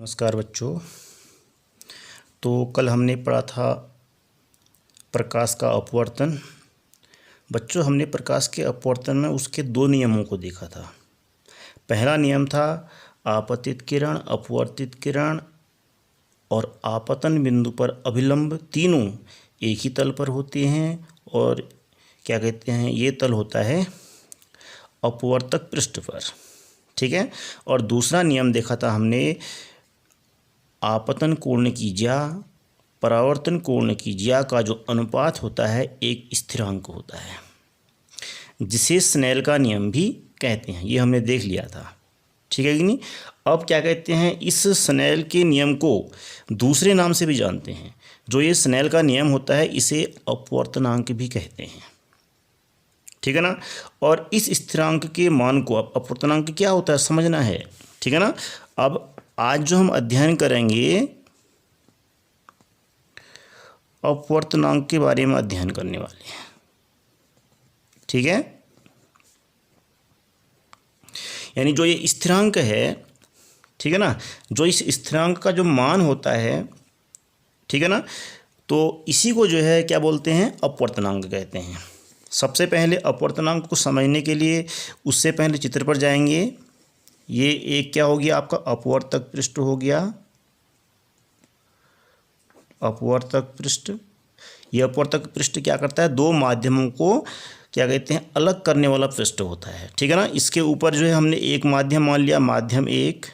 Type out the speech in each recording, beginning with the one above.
नमस्कार बच्चों। तो कल हमने पढ़ा था प्रकाश का अपवर्तन। बच्चों, हमने प्रकाश के अपवर्तन में उसके दो नियमों को देखा था। पहला नियम था आपतित किरण, अपवर्तित किरण और आपतन बिंदु पर अभिलंब, तीनों एक ही तल पर होते हैं और क्या कहते हैं, ये तल होता है अपवर्तक पृष्ठ पर। ठीक है। और दूसरा नियम देखा था हमने आपतन कोण की ज्या, परावर्तन कोण की ज्या का जो अनुपात होता है एक स्थिरांक होता है, जिसे स्नेल का नियम भी कहते हैं। ये हमने देख लिया था। ठीक है कि नहीं। अब क्या कहते हैं, इस स्नेल के नियम को दूसरे नाम से भी जानते हैं। जो ये स्नेल का नियम होता है इसे अपवर्तनांक भी कहते हैं। ठीक है ना। और इस स्थिरांक के मान को, अब अपवर्तनांक क्या होता है समझना है। ठीक है ना। अब आज जो हम अध्ययन करेंगे अपवर्तनांक के बारे में अध्ययन करने वाले हैं। ठीक है। यानी जो ये स्थिरांक है, ठीक है ना, जो इस स्थिरांक का जो मान होता है, ठीक है ना, तो इसी को जो है क्या बोलते हैं, अपवर्तनांक कहते हैं। सबसे पहले अपवर्तनांक को समझने के लिए उससे पहले चित्र पर जाएंगे। ये एक क्या हो गया आपका अपवर्तक पृष्ठ हो गया, अपवर्तक पृष्ठ। ये अपवर्तक पृष्ठ क्या करता है, दो माध्यमों को क्या कहते हैं, अलग करने वाला पृष्ठ होता है। ठीक है ना। इसके ऊपर जो है हमने एक माध्यम मान लिया, माध्यम एक,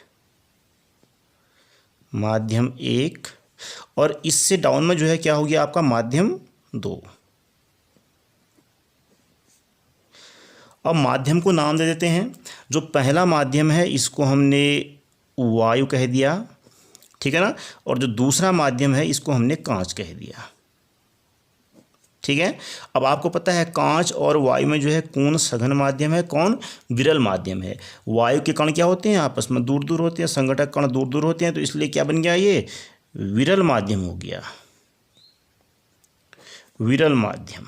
माध्यम एक, और इससे डाउन में जो है क्या हो गया आपका माध्यम दो। अब माध्यम को नाम दे देते हैं। जो पहला माध्यम है इसको हमने वायु कह दिया। ठीक है ना। और जो दूसरा माध्यम है इसको हमने कांच कह दिया। ठीक है। अब आपको पता है कांच और वायु में जो है कौन सघन माध्यम है, कौन विरल माध्यम है। वायु के कण क्या होते हैं, आपस में दूर दूर होते हैं, संघटक कण दूर दूर होते हैं, तो इसलिए क्या बन गया, ये विरल माध्यम हो गया, विरल माध्यम।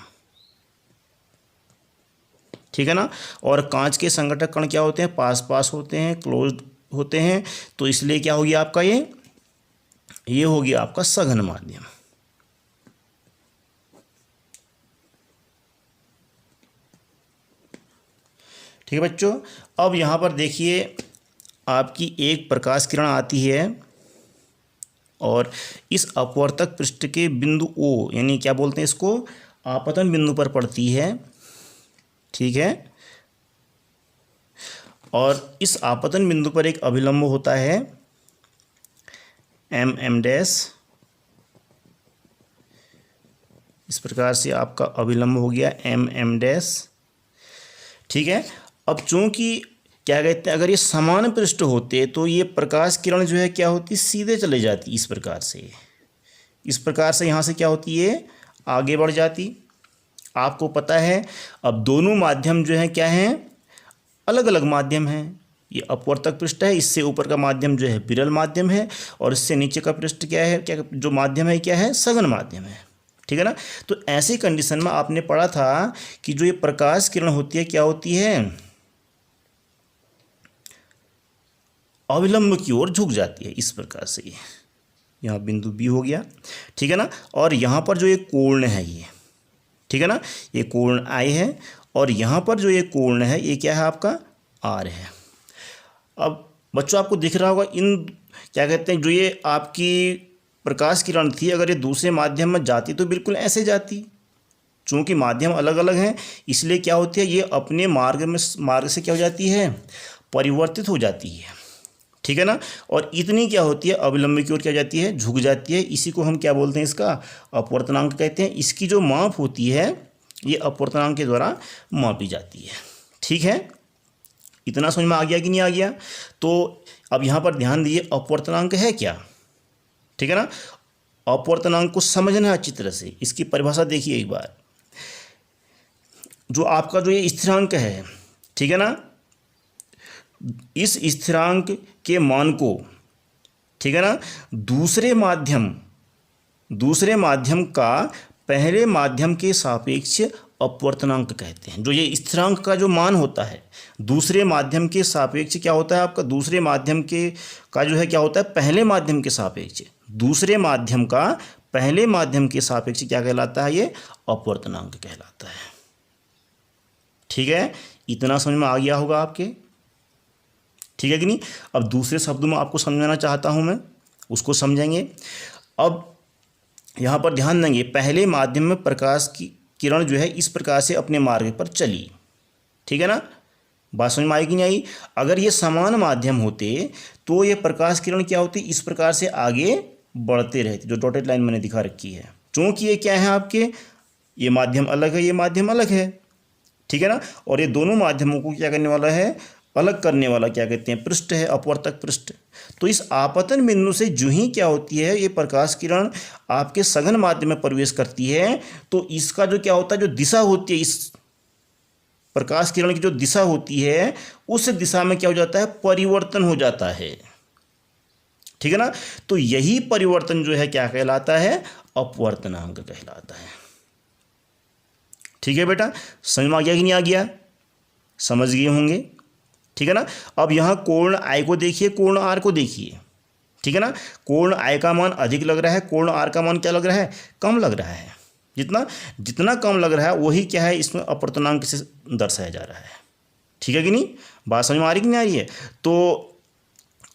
ठीक है ना। और कांच के संघटक कण क्या होते हैं, पास पास होते हैं, क्लोज्ड होते हैं, तो इसलिए क्या हो गया आपका, ये हो गया आपका सघन माध्यम। ठीक है बच्चों। अब यहाँ पर देखिए आपकी एक प्रकाश किरण आती है और इस अपवर्तक पृष्ठ के बिंदु O, यानी क्या बोलते हैं इसको, आपतन बिंदु पर पड़ती है। ठीक है। और इस आपतन बिंदु पर एक अभिलंब होता है MM डैश। इस प्रकार से आपका अभिलंब हो गया MM डैश। ठीक है। अब चूंकि क्या कहते हैं, अगर ये समान पृष्ठ होते तो ये प्रकाश किरण जो है क्या होती, सीधे चले जाती इस प्रकार से। इस प्रकार से यहाँ से क्या होती है, आगे बढ़ जाती। आपको पता है अब दोनों माध्यम जो है क्या हैं, अलग अलग माध्यम हैं। ये अपवर्तक पृष्ठ है, इससे ऊपर का माध्यम जो है विरल माध्यम है, और इससे नीचे का पृष्ठ क्या है, क्या जो माध्यम है क्या है, सघन माध्यम है। ठीक है ना। तो ऐसी कंडीशन में आपने पढ़ा था कि जो ये प्रकाश किरण होती है क्या होती है, अविलंब की ओर झुक जाती है इस प्रकार से। यहाँ बिंदु B हो गया। ठीक है ना। और यहाँ पर जो ये कोण है ये, ठीक है ना, ये कोण I है, और यहाँ पर जो ये कोण है ये क्या है आपका R है। अब बच्चों आपको दिख रहा होगा इन क्या कहते हैं, जो ये आपकी प्रकाश किरण थी अगर ये दूसरे माध्यम में जाती तो बिल्कुल ऐसे जाती। चूँकि माध्यम अलग अलग हैं इसलिए क्या होती है, ये अपने मार्ग से क्या हो जाती है, परिवर्तित हो जाती है। ठीक है ना। और इतनी क्या होती है, अविलंब की ओर क्या जाती है, झुक जाती है। इसी को हम क्या बोलते हैं, इसका अपवर्तनांक कहते हैं। इसकी जो माप होती है ये अपवर्तनांक के द्वारा मापी जाती है। ठीक है। इतना समझ में आ गया कि नहीं आ गया। तो अब यहाँ पर ध्यान दीजिए अपवर्तनांक है क्या। ठीक है ना। अपवर्तनांक को समझना है अच्छी तरह से। इसकी परिभाषा देखिए एक बार। जो आपका जो ये स्थिरांक है, ठीक है ना, इस स्थिरांक के मान को, ठीक है ना, दूसरे माध्यम का पहले माध्यम के सापेक्ष अपवर्तनांक कहते हैं। जो ये स्थिरांक का जो मान होता है दूसरे माध्यम के सापेक्ष क्या होता है आपका, दूसरे माध्यम के का जो है क्या होता है, पहले माध्यम के सापेक्ष, दूसरे माध्यम का पहले माध्यम के सापेक्ष क्या कहलाता है, ये अपवर्तनांक कहलाता है। ठीक है, इतना समझ में आ गया होगा आपके, ठीक है कि नहीं। अब दूसरे शब्दों में आपको समझाना चाहता हूं मैं, उसको समझेंगे। अब यहाँ पर ध्यान देंगे, पहले माध्यम में प्रकाश की किरण जो है इस प्रकार से अपने मार्ग पर चली, ठीक है ना, बात समझ में आई कि नहीं आई। अगर ये समान माध्यम होते तो ये प्रकाश किरण क्या होती, इस प्रकार से आगे बढ़ते रहते, जो डॉटेड लाइन मैंने दिखा रखी है। चूंकि ये क्या है आपके, ये माध्यम अलग है, ये माध्यम अलग है, ठीक है ना, और ये दोनों माध्यमों को क्या करने वाला है, अलग करने वाला क्या कहते हैं, पृष्ठ है, अपवर्तक पृष्ठ। तो इस आपतन बिंदु से जो ही क्या होती है, ये प्रकाश किरण आपके सघन माध्यम में प्रवेश करती है, तो इसका जो क्या होता है, जो दिशा होती है, इस प्रकाश किरण की जो दिशा होती है उस दिशा में क्या हो जाता है, परिवर्तन हो जाता है, ठीक है ना। तो यही परिवर्तन जो है क्या कहलाता है, अपवर्तनांक कहलाता है। ठीक है बेटा, समझ में आ गया कि नहीं आ गया, समझ गए होंगे, ठीक है ना। अब यहाँ कोण I को देखिए, कोण R को देखिए, ठीक है ना। कोण I का मान अधिक लग रहा है, कोण R का मान क्या लग रहा है, कम लग रहा है। जितना जितना कम लग रहा है वही क्या है, इसमें अपवर्तनांक से दर्शाया जा रहा है, ठीक है कि नहीं, बात समझ में आ रही कि नहीं आ रही है। तो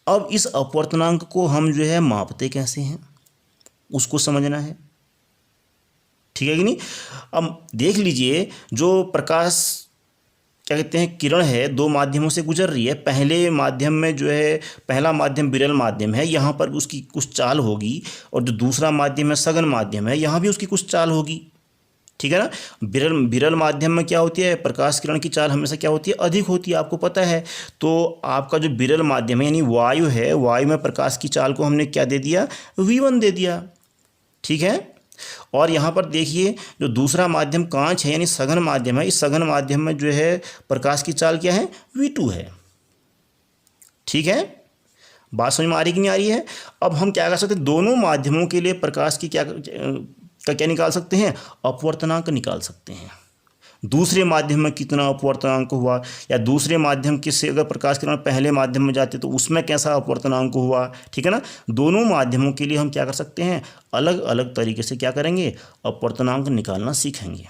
अब इस अपवर्तनांक को हम जो है मापते कैसे हैं, उसको समझना है, ठीक है कि नहीं। अब देख लीजिए, जो प्रकाश क्या कहते हैं किरण है दो माध्यमों से गुजर रही है। पहले माध्यम में जो है, पहला माध्यम विरल माध्यम है, यहाँ पर उसकी कुछ चाल होगी, और जो दूसरा माध्यम है सघन माध्यम है, यहाँ भी उसकी कुछ चाल होगी, ठीक है ना। विरल माध्यम में क्या होती है, प्रकाश किरण की चाल हमेशा क्या होती है, अधिक होती है, आपको पता है। तो आपका जो विरल माध्यम है यानी वायु है, वायु में प्रकाश की चाल को हमने क्या दे दिया, v1 दे दिया, ठीक है। और यहाँ पर देखिए, जो दूसरा माध्यम कांच है यानी सघन माध्यम है, इस सघन माध्यम में जो है प्रकाश की चाल क्या है, v2 है, ठीक है। बात समझ में आ रही कि नहीं आ रही है। अब हम क्या कर सकते हैं, दोनों माध्यमों के लिए प्रकाश की क्या निकाल सकते हैं, अपवर्तनांक निकाल सकते हैं। दूसरे माध्यम में कितना अपवर्तनांक हुआ, या दूसरे माध्यम के से अगर प्रकाश किरण पहले माध्यम में जाते तो उसमें कैसा अपवर्तनांक हुआ, ठीक है ना। दोनों माध्यमों के लिए हम क्या कर सकते हैं, अलग अलग तरीके से क्या करेंगे, अपवर्तनांक निकालना सीखेंगे,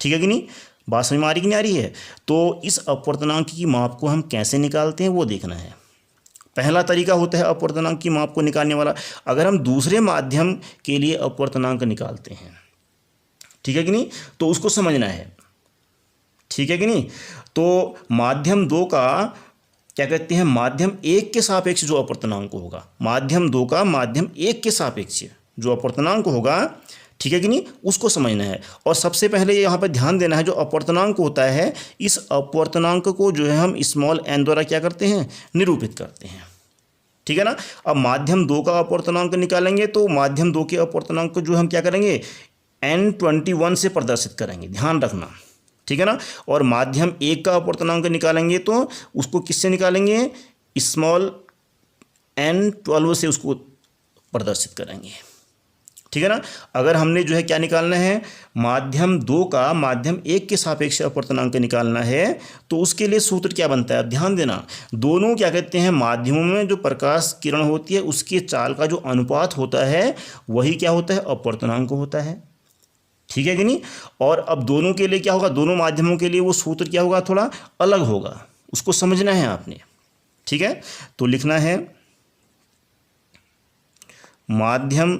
ठीक है कि नहीं, बात समझ में आ रही कि नहीं आ रही है। तो इस अपवर्तनांक की माप को हम कैसे निकालते हैं वो देखना है। पहला तरीका होता है अपवर्तनांक की माप को निकालने वाला, अगर हम दूसरे माध्यम के लिए अपवर्तनांक निकालते हैं, ठीक है कि नहीं, तो उसको समझना है, ठीक है कि नहीं। तो माध्यम 2 का क्या कहते हैं, माध्यम 1 के सापेक्ष जो अपवर्तनांक होगा, माध्यम 2 का माध्यम 1 के सापेक्ष जो अपवर्तनांक होगा, ठीक है कि नहीं, उसको समझना है। और सबसे पहले यहाँ पर ध्यान देना है, जो अपवर्तनांक होता है इस अपवर्तनांक को जो है हम स्मॉल n द्वारा क्या करते हैं, निरूपित करते हैं, ठीक है ना। अब माध्यम 2 का अपवर्तनांक निकालेंगे तो माध्यम 2 के अपवर्तनांक को जो हम क्या करेंगे, n21 से प्रदर्शित करेंगे, ध्यान रखना, ठीक है ना। और माध्यम 1 का अपवर्तनांक निकालेंगे तो उसको किससे निकालेंगे, स्मॉल n12 से उसको प्रदर्शित करेंगे, ठीक है ना। अगर हमने जो है क्या निकालना है, माध्यम 2 का माध्यम 1 के सापेक्ष अपवर्तनांक निकालना है, तो उसके लिए सूत्र क्या बनता है, अब ध्यान देना। दोनों क्या कहते हैं, माध्यमों में जो प्रकाश किरण होती है उसके चाल का जो अनुपात होता है वही क्या होता है, अपवर्तनांक होता है, ठीक है कि नहीं। और अब दोनों के लिए क्या होगा, दोनों माध्यमों के लिए वो सूत्र क्या होगा, थोड़ा अलग होगा, उसको समझना है आपने, ठीक है। तो लिखना है माध्यम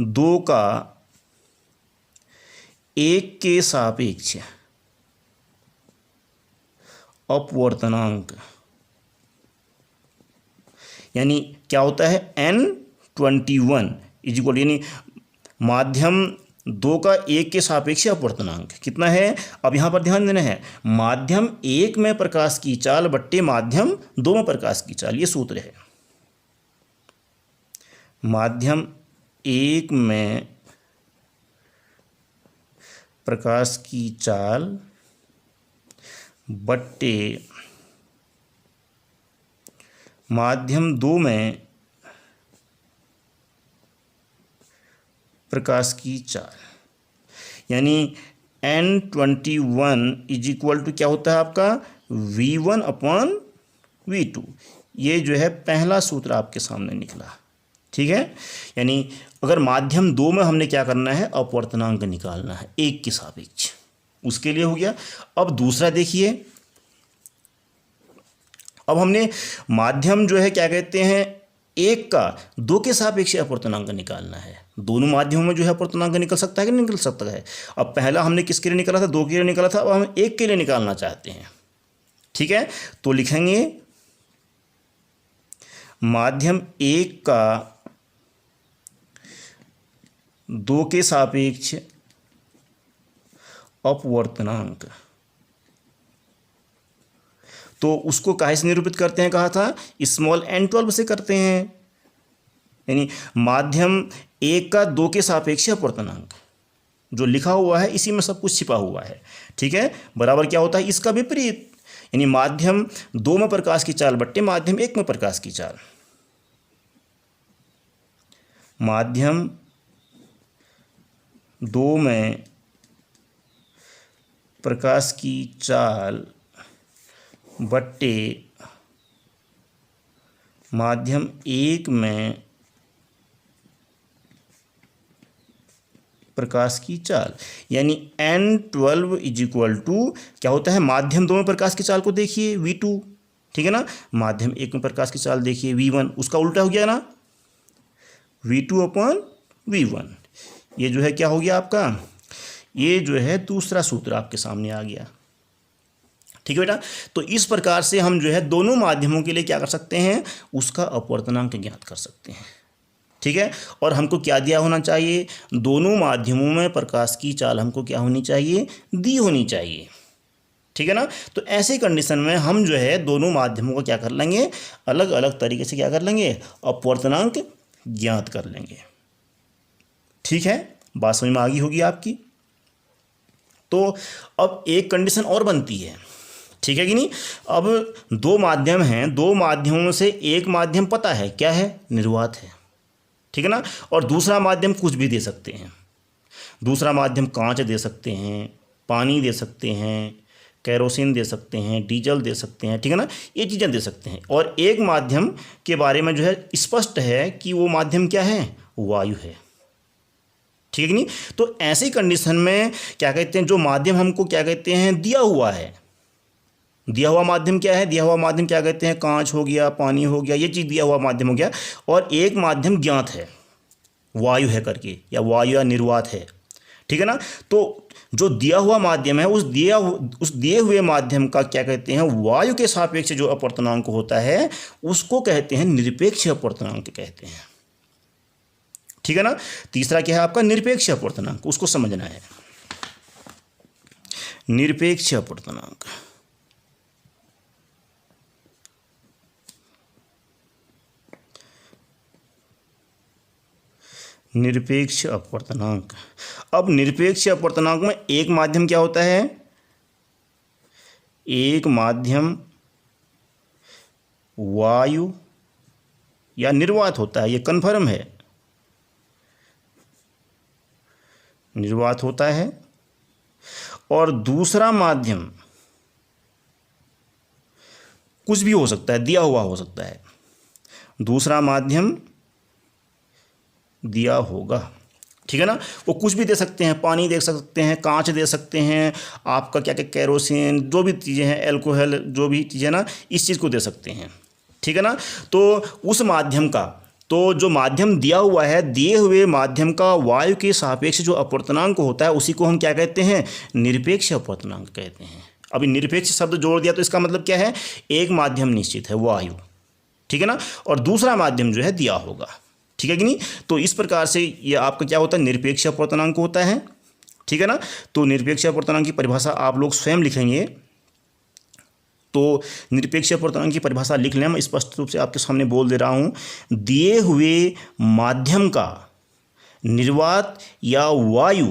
2 का 1 के सापेक्ष अपवर्तनांक यानी क्या होता है, n21 इक्वल, यानी माध्यम 2 का 1 के सापेक्ष अपवर्तनांक कितना है। अब यहाँ पर ध्यान देना है, माध्यम 1 में प्रकाश की चाल बट्टे माध्यम 2 में प्रकाश की चाल, ये सूत्र है। माध्यम 1 में प्रकाश की चाल बट्टे माध्यम 2 में प्रकाश की चाल, यानी N21 इज इक्वल टू क्या होता है आपका V1 अपॉन V2। ये जो है पहला सूत्र आपके सामने निकला, ठीक है। यानी अगर माध्यम 2 में हमने क्या करना है, अपवर्तनांक निकालना है 1 के सापेक्ष, उसके लिए हो गया। अब दूसरा देखिए, अब हमने माध्यम जो है क्या कहते हैं 1 का 2 के सापेक्ष अपवर्तनांक निकालना है। दोनों माध्यमों में जो है अपवर्तनांक निकल सकता है कि नहीं निकल सकता है। अब पहला हमने किसके लिए निकाला था, 2 के लिए निकाला था, अब हम 1 के लिए निकालना चाहते हैं, ठीक है। तो लिखेंगे माध्यम 1 का 2 के सापेक्ष अपवर्तनांक, तो उसको काहे से निरूपित करते हैं, कहा था स्मॉल n12 से करते हैं। यानी माध्यम 1 का 2 के सापेक्ष अपवर्तनांक जो लिखा हुआ है इसी में सब कुछ छिपा हुआ है, ठीक है। बराबर क्या होता है इसका विपरीत, यानी माध्यम 2 में प्रकाश की चाल बट्टे माध्यम 1 में प्रकाश की चाल। माध्यम 2 में प्रकाश की चाल बट्टे माध्यम 1 में प्रकाश की चाल, यानी N12 इज इक्वल टू क्या होता है, माध्यम 2 में प्रकाश की चाल को देखिए V2, ठीक है ना। माध्यम 1 में प्रकाश की चाल देखिए V1, उसका उल्टा हो गया ना V2 अपॉन V1। ये जो है क्या हो गया आपका, ये जो है दूसरा सूत्र आपके सामने आ गया, ठीक है बेटा। तो इस प्रकार से हम जो है दोनों माध्यमों के लिए क्या कर सकते हैं, उसका अपवर्तनांक ज्ञात कर सकते हैं, ठीक है। और हमको क्या दिया होना चाहिए, दोनों माध्यमों में प्रकाश की चाल हमको क्या होनी चाहिए, दी होनी चाहिए, ठीक है ना। तो ऐसे कंडीशन में हम जो है दोनों माध्यमों को क्या कर लेंगे, अलग अलग तरीके से क्या कर लेंगे, अपवर्तनांक ज्ञात कर लेंगे, ठीक है। बात समझ में आ गई होगी आपकी। तो अब एक कंडीशन और बनती है, ठीक है कि नहीं। अब 2 माध्यम हैं, 2 माध्यमों से एक माध्यम पता है क्या है, निर्वात है, ठीक है ना। और दूसरा माध्यम कुछ भी दे सकते हैं, दूसरा माध्यम कांच दे सकते हैं, पानी दे सकते हैं, केरोसिन दे सकते हैं, डीजल दे सकते हैं, ठीक है ना, ये चीज़ें दे सकते हैं। और एक माध्यम के बारे में जो है स्पष्ट है कि वो माध्यम क्या है, वायु है, ठीक है कि नहीं। तो ऐसी कंडीशन में क्या कहते हैं, जो माध्यम हमको क्या कहते हैं दिया हुआ है, दिया हुआ माध्यम क्या है, दिया हुआ माध्यम क्या कहते हैं, कांच हो गया, पानी हो गया, ये चीज़ दिया हुआ माध्यम हो गया। और एक माध्यम ज्ञात है, वायु है करके, या वायु या निर्वात है, ठीक है ना। तो जो दिया हुआ माध्यम है उस दिए हुए माध्यम का क्या कहते हैं, वायु के सापेक्ष जो अपवर्तनांक होता है उसको कहते हैं निरपेक्ष अपवर्तनांक कहते हैं, ठीक है ना। तीसरा क्या है आपका, निरपेक्ष अपवर्तनांक, उसको समझना है। निरपेक्ष अपवर्तनांक, निरपेक्ष अपवर्तनांक। अब निरपेक्ष अपवर्तनांक में एक माध्यम क्या होता है, एक माध्यम वायु या निर्वात होता है, ये कन्फर्म है, निर्वात होता है। और दूसरा माध्यम कुछ भी हो सकता है, दिया हुआ हो सकता है, दूसरा माध्यम दिया होगा, ठीक है ना। वो कुछ भी दे सकते हैं, पानी दे सकते हैं, कांच दे सकते हैं, आपका क्या क्या केरोसिन, जो भी चीज़ें हैं, एल्कोहल, जो भी चीज़ें ना, इस चीज़ को दे सकते हैं, ठीक है ना। तो उस माध्यम का, तो जो माध्यम दिया हुआ है, दिए हुए माध्यम का वायु के सापेक्ष जो अपवर्तनांक होता है उसी को हम क्या कहते हैं, निरपेक्ष अपवर्तनांक कहते हैं। अभी निरपेक्ष शब्द जोड़ दिया तो इसका मतलब क्या है, एक माध्यम निश्चित है वायु, ठीक है ना, और दूसरा माध्यम जो है दिया होगा, ठीक है कि नहीं। तो इस प्रकार से ये आपका क्या होता है, निरपेक्ष अपवर्तनांक होता है, ठीक है ना। तो निरपेक्ष अपवर्तनांक की परिभाषा आप लोग स्वयं लिखेंगे। तो निरपेक्ष अपवर्तनांक की परिभाषा लिख लें, मैं स्पष्ट रूप से आपके सामने बोल दे रहा हूँ। दिए हुए माध्यम का निर्वात या वायु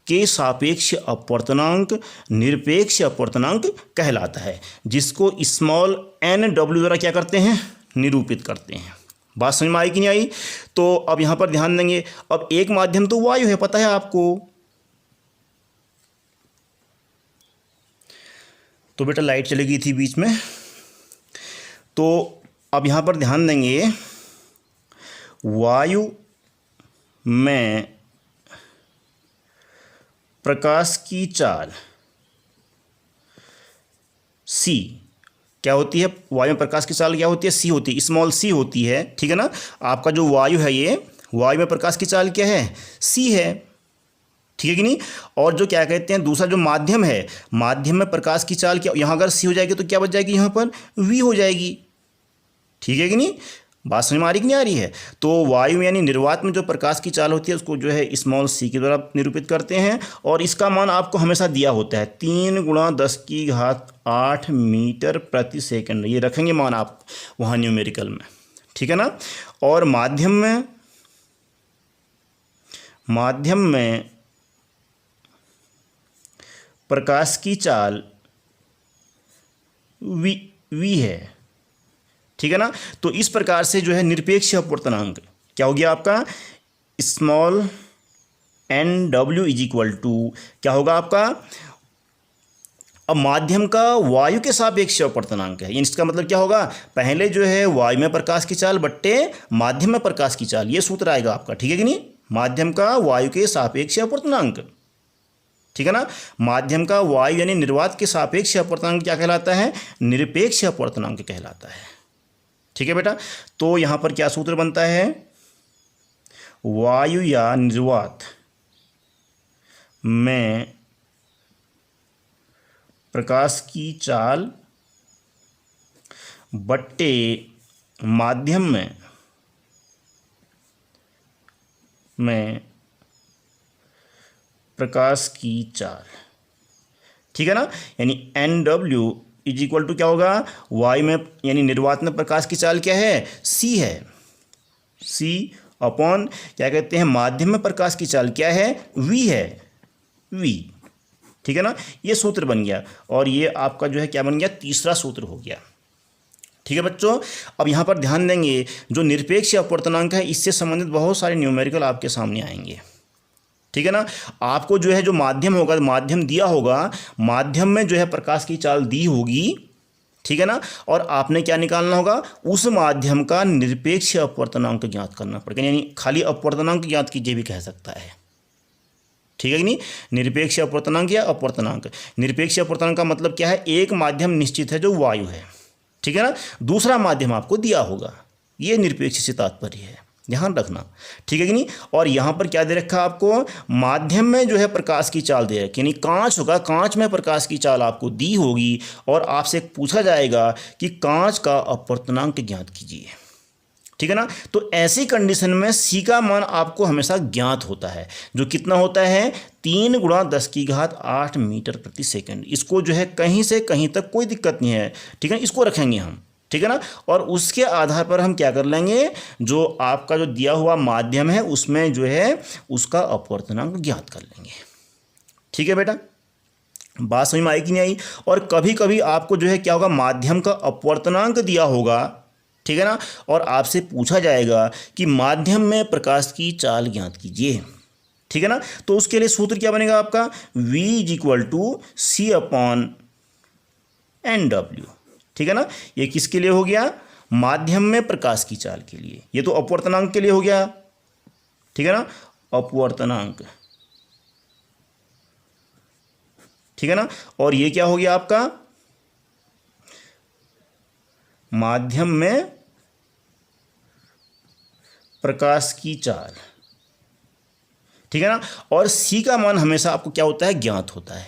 के सापेक्ष अपवर्तनांक निरपेक्ष अपवर्तनांक कहलाता है, जिसको स्मॉल n/w द्वारा क्या करते हैं, निरूपित करते हैं। बात समझ में आई कि नहीं आई। तो अब यहाँ पर ध्यान देंगे, अब एक माध्यम तो वायु है, पता है आपको, तो बेटा लाइट चली गई थी बीच में। तो अब यहाँ पर ध्यान देंगे, वायु में प्रकाश की चाल c क्या होती है, वायु में प्रकाश की चाल क्या होती है, c होती है, स्मॉल c होती है, ठीक है ना। आपका जो वायु है, ये वायु में प्रकाश की चाल क्या है, c है, ठीक है कि नहीं। और जो क्या कहते हैं दूसरा जो माध्यम है, माध्यम में प्रकाश की चाल क्या, यहाँ अगर c हो जाएगी तो क्या बच जाएगी, यहाँ पर v हो जाएगी, ठीक है कि नहीं। बात समझ में आ रही कि नहीं आ रही है। तो वायु में यानी निर्वात में जो प्रकाश की चाल होती है उसको जो है स्मॉल c के द्वारा निरूपित करते हैं, और इसका मान आपको हमेशा दिया होता है 3 × 10⁸ मीटर प्रति सेकंड। ये रखेंगे मान आप वहाँ न्यूमेरिकल में, ठीक है ना। और माध्यम में प्रकाश की चाल v है, ठीक है ना। तो इस प्रकार से जो है निरपेक्ष अपवर्तनांक क्या हो गया आपका, स्मॉल nw = क्या होगा आपका, अब माध्यम का वायु के सापेक्ष अपवर्तनांक है। इसका मतलब क्या होगा, पहले जो है वायु में प्रकाश की चाल बट्टे माध्यम में प्रकाश की चाल, ये सूत्र आएगा आपका, ठीक है कि नहीं। माध्यम का वायु के सापेक्ष अपवर्तनांक, ठीक है ना। माध्यम का वायु यानी निर्वात के सापेक्ष अपवर्तनांक क्या कहलाता है, निरपेक्ष अपवर्तनांक कहलाता है, ठीक है बेटा। तो यहाँ पर क्या सूत्र बनता है, वायु या निर्वात में प्रकाश की चाल बट्टे माध्यम में प्रकाश की चाल, ठीक है ना। यानी NW = क्या होगा, वायु में यानी निर्वात में प्रकाश की चाल क्या है, c है, c अपॉन क्या कहते हैं माध्यम में प्रकाश की चाल क्या है, v है, v, ठीक है ना। ये सूत्र बन गया, और ये आपका जो है क्या बन गया, तीसरा सूत्र हो गया, ठीक है बच्चों। अब यहाँ पर ध्यान देंगे, जो निरपेक्ष अपवर्तनांक है इससे संबंधित बहुत सारे न्यूमेरिकल आपके सामने आएंगे, ठीक है ना। आपको जो है जो माध्यम होगा, माध्यम दिया होगा, माध्यम में जो है प्रकाश की चाल दी होगी, ठीक है ना। और आपने क्या निकालना होगा, उस माध्यम का निरपेक्ष अपवर्तनांक ज्ञात करना पड़ेगा, यानी खाली अपवर्तनांक ज्ञात कीजिए भी कह सकता है, ठीक है कि नहीं। निरपेक्ष अपवर्तनांक या अपवर्तनांक, निरपेक्ष अपवर्तनांक का मतलब क्या है, एक माध्यम निश्चित है जो वायु है, ठीक है ना, दूसरा माध्यम आपको दिया होगा, ये निरपेक्ष से तात्पर्य है, ध्यान रखना, ठीक है कि नहीं। और यहाँ पर क्या दे रखा आपको, माध्यम में जो है प्रकाश की चाल दे रखी, यानी कांच होगा, कांच में प्रकाश की चाल आपको दी होगी, और आपसे पूछा जाएगा कि कांच का अपवर्तनांक ज्ञात कीजिए, ठीक है ना। तो ऐसी कंडीशन में c का मान आपको हमेशा ज्ञात होता है, जो कितना होता है, 3 × 10⁸ मीटर प्रति सेकंड। इसको जो है कहीं से कहीं तक कोई दिक्कत नहीं है, ठीक है, इसको रखेंगे हम, ठीक है ना। और उसके आधार पर हम क्या कर लेंगे, जो आपका जो दिया हुआ माध्यम है उसमें जो है उसका अपवर्तनांक ज्ञात कर लेंगे, ठीक है बेटा। बात समझ में आई कि नहीं आई। और कभी कभी आपको जो है क्या होगा, माध्यम का अपवर्तनांक दिया होगा, ठीक है ना, और आपसे पूछा जाएगा कि माध्यम में प्रकाश की चाल ज्ञात कीजिए, ठीक है ना। तो उसके लिए सूत्र क्या बनेगा आपका, v = c/NW, ठीक है ना। ये किसके लिए हो गया, माध्यम में प्रकाश की चाल के लिए, ये तो अपवर्तनांक के लिए हो गया, ठीक है ना, अपवर्तनांक, ठीक है ना। और ये क्या हो गया आपका, माध्यम में प्रकाश की चाल, ठीक है ना। और c का मान हमेशा आपको क्या होता है, ज्ञात होता है,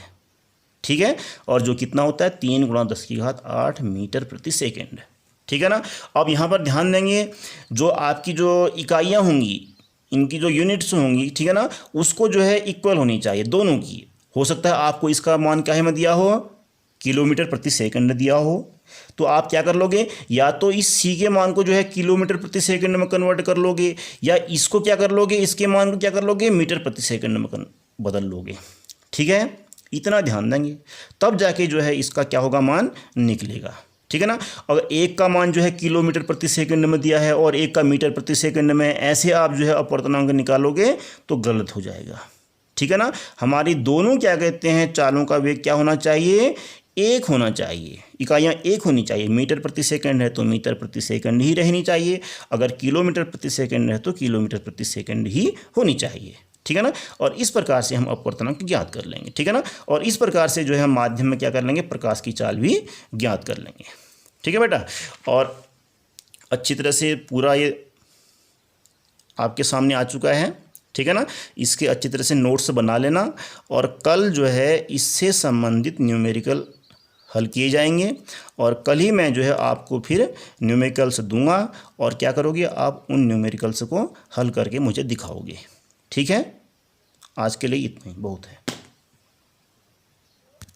ठीक है। और जो कितना होता है, 3 × 10⁸ मीटर प्रति सेकंड, ठीक है ना। अब यहाँ पर ध्यान देंगे, जो आपकी जो इकाइयाँ होंगी, इनकी जो यूनिट्स होंगी, ठीक है ना, उसको जो है इक्वल होनी चाहिए दोनों की। हो सकता है आपको इसका मान क्या है में दिया हो, किलोमीटर प्रति सेकंड दिया हो, तो आप क्या कर लोगे, या तो इस c के मान को जो है किलोमीटर प्रति सेकंड में कन्वर्ट कर लोगे, या इसको क्या कर लोगे, इसके मान को क्या कर लोगे, मीटर प्रति सेकंड में बदल लोगे, ठीक है। इतना ध्यान देंगे, तब जाके जो है इसका क्या होगा, मान निकलेगा, ठीक है ना। अगर एक का मान जो है किलोमीटर प्रति सेकंड में दिया है और एक का मीटर प्रति सेकंड में, ऐसे आप जो है अपवर्तनांक निकालोगे तो गलत हो जाएगा, ठीक है ना। हमारी दोनों क्या कहते हैं चालों का वेग क्या होना चाहिए, एक होना चाहिए, इकाइयाँ एक होनी चाहिए। मीटर प्रति सेकंड है तो मीटर प्रति सेकंड ही रहनी चाहिए, अगर किलोमीटर प्रति सेकंड है तो किलोमीटर प्रति सेकंड ही होनी चाहिए, ठीक है ना। और इस प्रकार से हम अपवर्तनांक ज्ञात कर लेंगे, ठीक है ना। और इस प्रकार से जो है हम माध्यम में क्या कर लेंगे, प्रकाश की चाल भी ज्ञात कर लेंगे, ठीक है बेटा। और अच्छी तरह से पूरा ये आपके सामने आ चुका है, ठीक है ना। इसके अच्छी तरह से नोट्स बना लेना और कल जो है इससे संबंधित न्यूमेरिकल हल किए जाएंगे और कल ही मैं जो है आपको फिर न्यूमेरिकल्स दूंगा और क्या करोगे आप उन न्यूमेरिकल्स को हल करके मुझे दिखाओगे, ठीक है। आज के लिए इतना ही बहुत है।